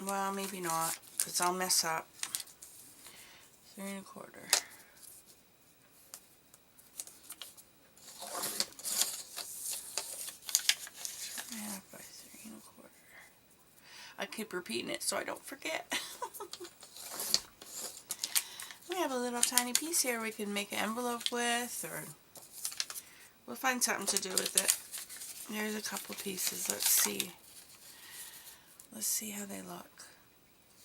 Well, maybe not, because I'll mess up. 3 1/4. By 3 1/4. I keep repeating it so I don't forget. We have a little tiny piece here we can make an envelope with, or we'll find something to do with it. There's a couple pieces. Let's see. Let's see how they look.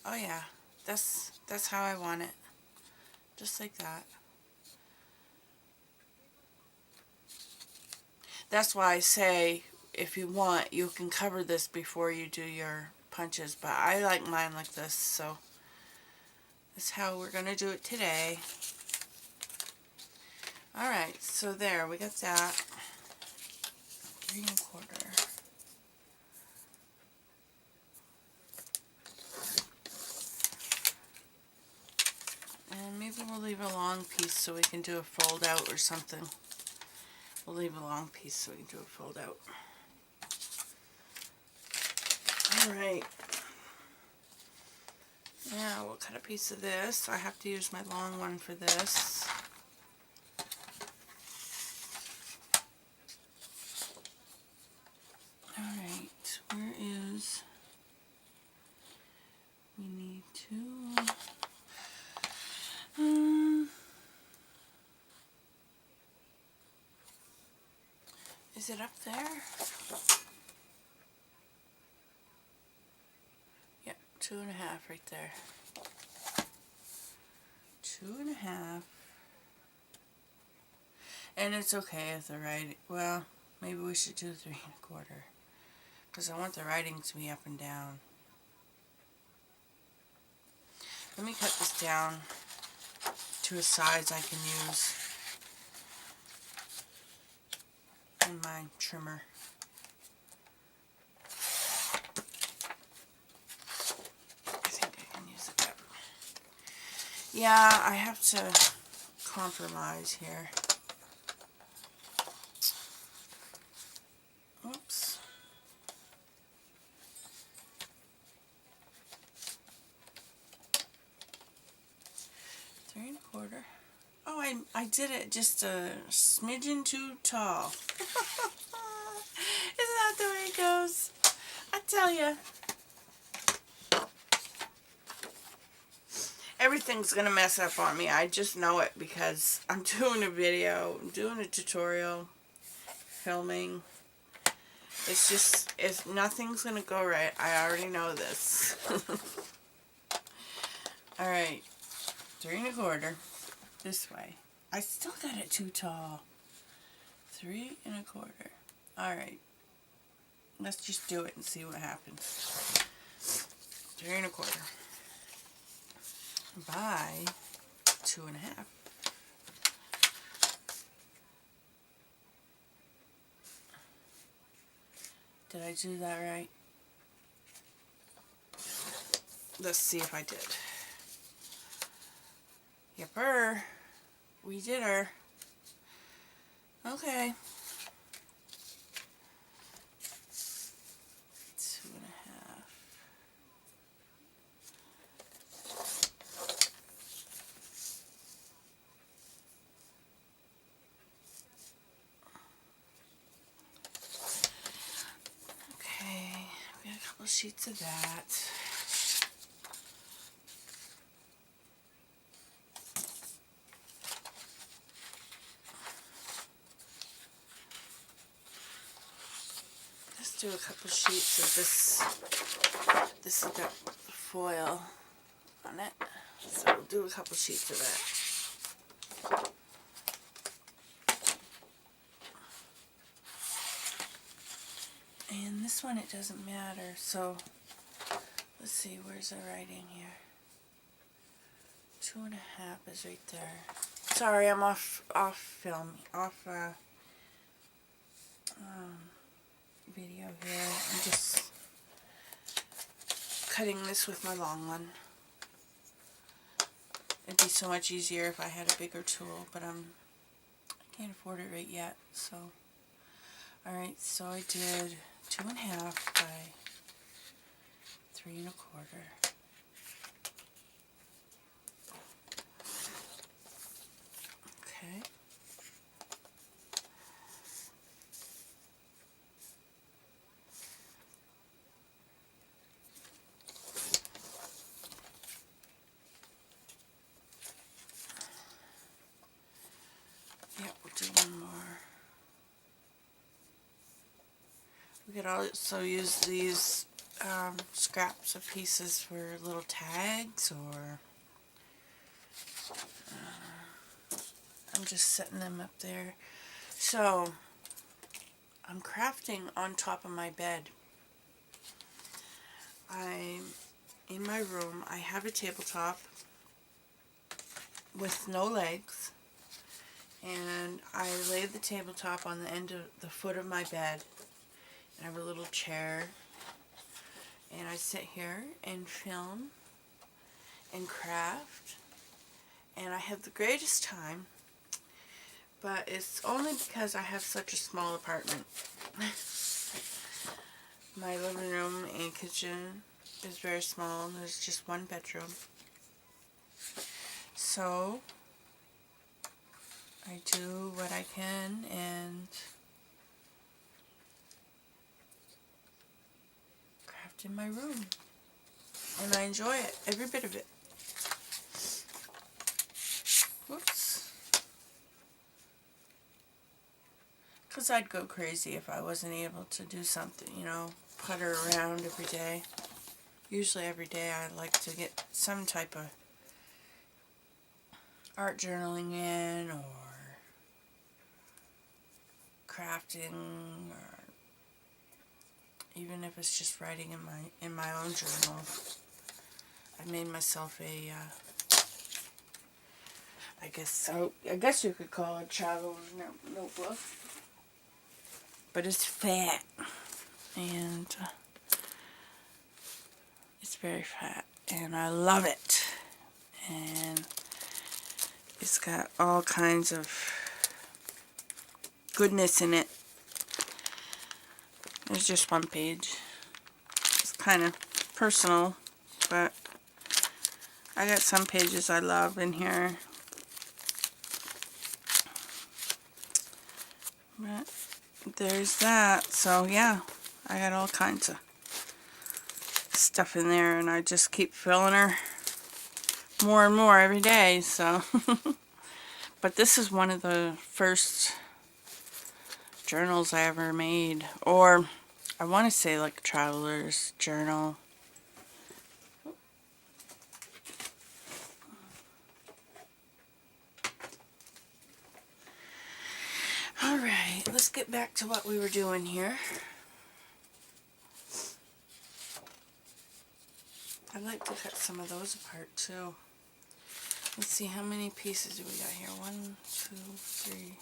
Oh yeah, that's how I want it. Just like that. That's why I say, if you want, you can cover this before you do your punches, but I like mine like this, so that's how we're going to do it today. Alright, so there, we got that. 3 1/4. And maybe we'll leave a long piece so we can do a fold out or something. We'll leave a long piece so we can do a fold out. Alright. Now we'll cut a piece of this. I have to use my long one for this. Alright, where is... We need to... Is it up there? Yep, 2 1/2 right there. 2 1/2. And it's okay if the writing... Well, maybe we should do 3 1/4. Because I want the writing to be up and down. Let me cut this down to a size I can use in my trimmer. I think I can use it up. Yeah, I have to compromise here. Oops. Three and a quarter. Oh, I did it just a smidgen too tall. Isn't that the way it goes? I tell ya. Everything's gonna mess up on me. I just know it because I'm doing a video, I'm doing a tutorial, filming. It's just, if nothing's gonna go right, I already know this. Alright, 3 1/4 this way. I still got it too tall. 3 1/4. Alright, let's just do it and see what happens. 3 1/4 by 2 1/2. Did I do that right? Let's see if I did. Yepper. We did her. Okay. 2 1/2. Okay, we got a couple sheets of that. Let's do a couple sheets of this. This has got foil on it, so we'll do a couple sheets of that. And this one, it doesn't matter, so let's see, where's the writing here? 2 1/2 is right there. Sorry, I'm off film, video here. I'm just cutting this with my long one. It'd be so much easier if I had a bigger tool, but I can't afford it right yet, so. Alright, so I did 2 1/2 by 3 1/4. Okay. Yep, we'll do one more. We could also use these scraps of pieces for little tags, or I'm just setting them up there. So I'm crafting on top of my bed. In my room, I have a tabletop with no legs, and I lay the tabletop on the end of the foot of my bed. I have a little chair, and I sit here and film and craft, and I have the greatest time, but it's only because I have such a small apartment. My living room and kitchen is very small, and there's just one bedroom. So I do what I can and craft in my room. And I enjoy it, every bit of it. Whoops. Because I'd go crazy if I wasn't able to do something, you know, putter around every day. Usually every day I like to get some type of art journaling in, or crafting, or even if it's just writing in my own journal. I made myself a I guess you could call it a travel notebook, but it's fat, and it's very fat, and I love it, and it's got all kinds of goodness in it. There's just one page. It's kind of personal, but I got some pages I love in here. But there's that. So yeah, I got all kinds of stuff in there, and I just keep filling her more and more every day. So but this is one of the first journals I ever made, or I want to say like a traveler's journal. Alright, let's get back to what we were doing here. I'd like to cut some of those apart too. Let's see, how many pieces do we got here? 1, 2, 3,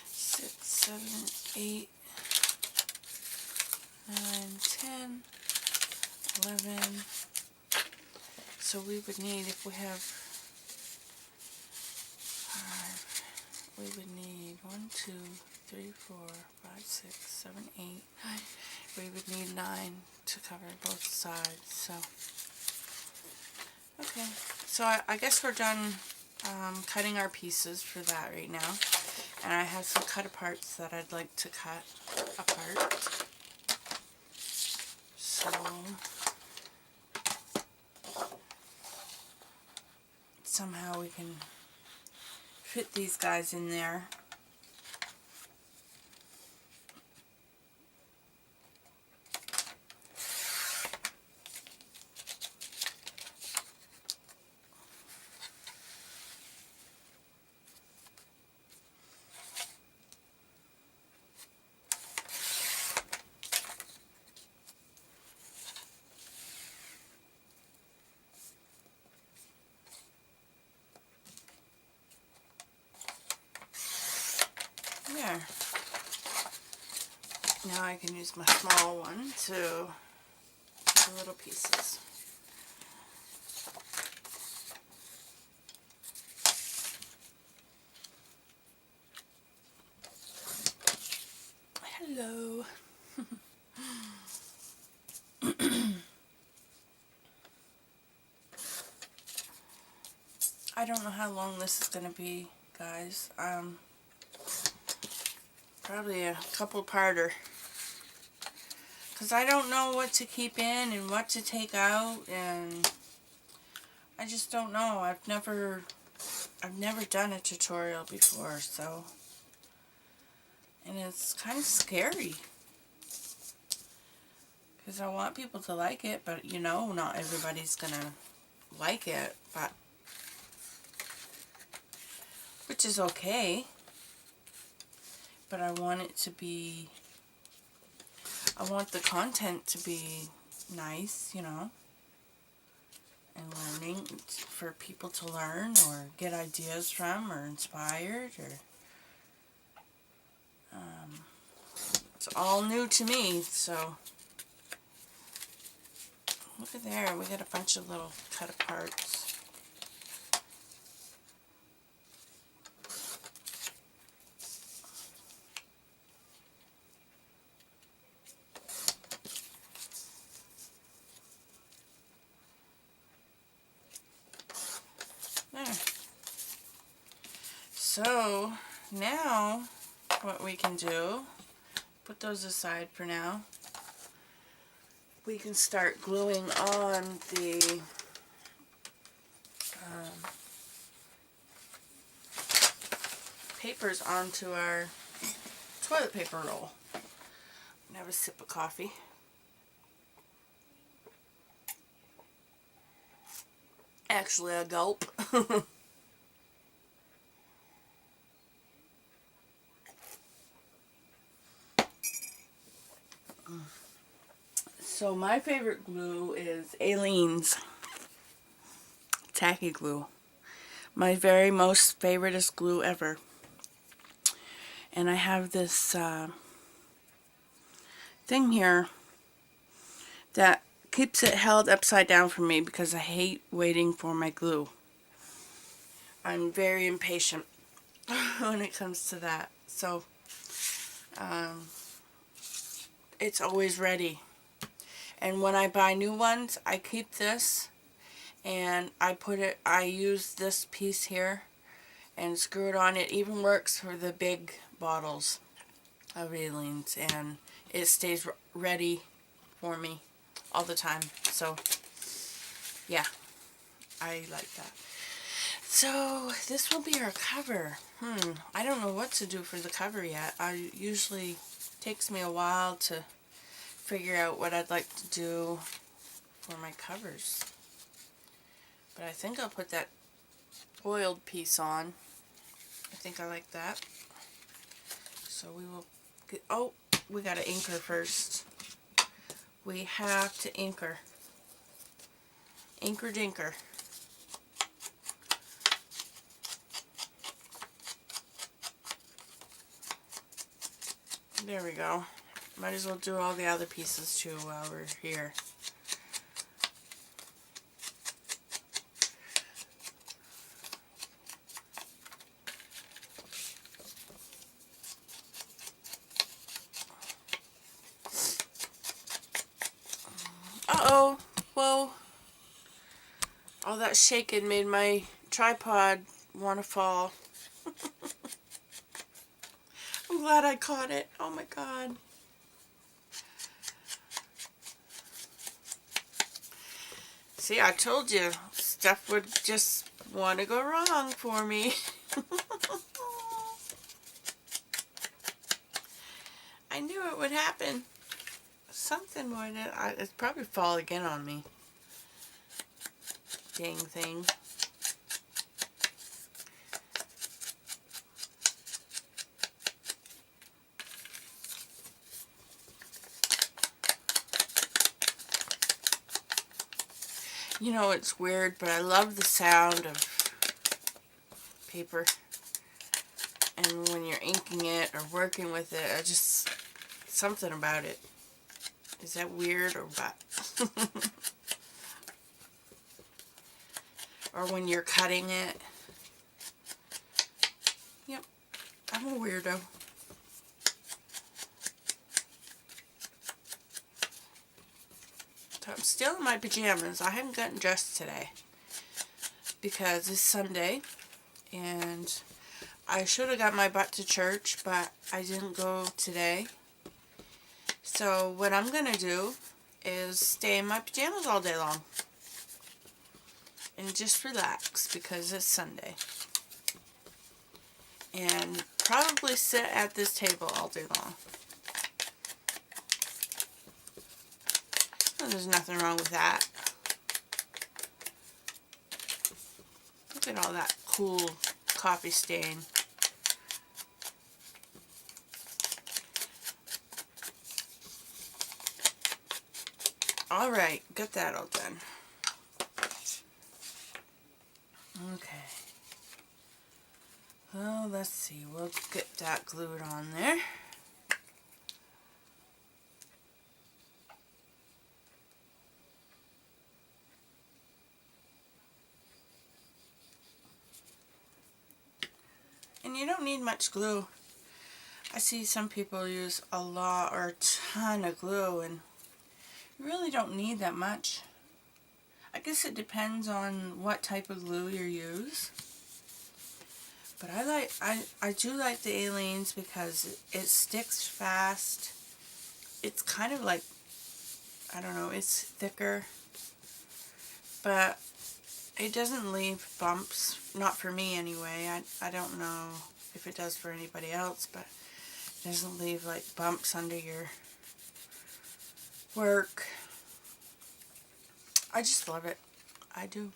6, 7, 8, 9, 10, 11. So we would need, if we have 5, we would need 1, 2, 3, 4, 5, 6, 7, 8, 9. We would need 9 to cover both sides. So, okay. So I guess we're done cutting our pieces for that right now. And I have some cut aparts that I'd like to cut apart. So somehow we can fit these guys in there. There. Now I can use my small one to the little pieces. Hello. I don't know how long this is going to be, guys. Probably a couple-parter. Because I don't know what to keep in and what to take out, and I just don't know. I've never done a tutorial before, so, and it's kind of scary. Because I want people to like it, but you know, not everybody's gonna like it, but, which is okay. But I want it to be, I want the content to be nice, you know, and learning, for people to learn or get ideas from or inspired, or it's all new to me. So look at there, we got a bunch of little cut aparts. There. So now what we can do, put those aside for now, we can start gluing on the papers onto our toilet paper roll. I'm gonna have a sip of coffee. Actually, a gulp. So my favorite glue is Aleene's Tacky Glue. My very most favoriteest glue ever. And I have this thing here that keeps it held upside down for me because I hate waiting for my glue. I'm very impatient when it comes to that. So it's always ready. And when I buy new ones, I keep this and I use this piece here and screw it on. It even works for the big bottles of Aleene's, and it stays ready for me all the time. So yeah, I like that. So this will be our cover. I don't know what to do for the cover yet. Usually takes me a while to figure out what I'd like to do for my covers. But I think I'll put that foiled piece on. I think I like that. So we will get, oh, we gotta inker first. We have to inker. Inker dinker. There we go. Might as well do all the other pieces too while we're here. Uh-oh. Whoa. All that shaking made my tripod want to fall. I'm glad I caught it. Oh my god. See, I told you, stuff would just want to go wrong for me. I knew it would happen. Something would. It'd probably fall again on me. Dang thing. You know, it's weird, but I love the sound of paper. And when you're inking it or working with it, I just, something about it. Is that weird or what? Or when you're cutting it. Yep, I'm a weirdo. So I'm still in my pajamas. I haven't gotten dressed today. because it's Sunday and I should have got my butt to church, but I didn't go today. So what I'm going to do is stay in my pajamas all day long and just relax because it's Sunday. And probably sit at this table all day long. Well, there's nothing wrong with that. Look at all that cool coffee stain. Alright, got that all done. Okay. Well, let's see. We'll get that glued on there. And you don't need much glue. I see some people use a lot or a ton of glue, and you really don't need that much. I guess it depends on what type of glue you use. But I do like the Aleene's because it sticks fast. It's kind of like, I don't know, it's thicker. But it doesn't leave bumps. Not for me anyway. I don't know if it does for anybody else, but it doesn't leave like bumps under your work. I just love it. I do.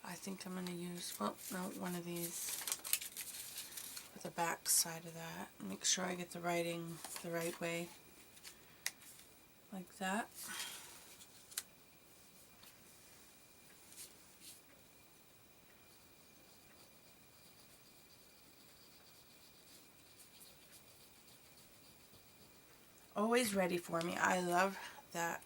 I think I'm going to use, well, no, one of these for the back side of that. Make sure I get the writing the right way. Like that. Always ready for me. I love that